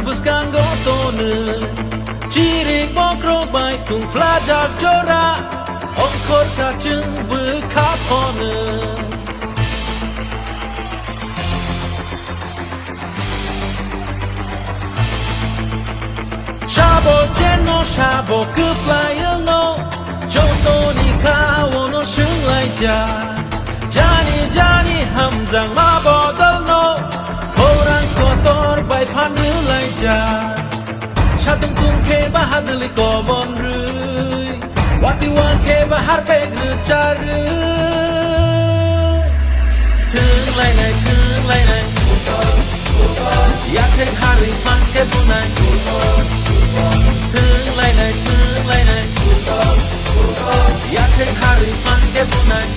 buscan gotone Chirik bokro bai tung flajak jora Ongkor kacung bekapone Shabo jeno shabo kuplayang no Joto ni kawo no shung lai ja Jani jani hamzang mabodal no Korang kotor bai pandu lai ja Shatung tung ke bahadli kobon rui Wati wan ke bahar pe gecari Tung lai nai Ya ke hari pan ke bunai Tung lai nai Ya ke hari pan ke bunai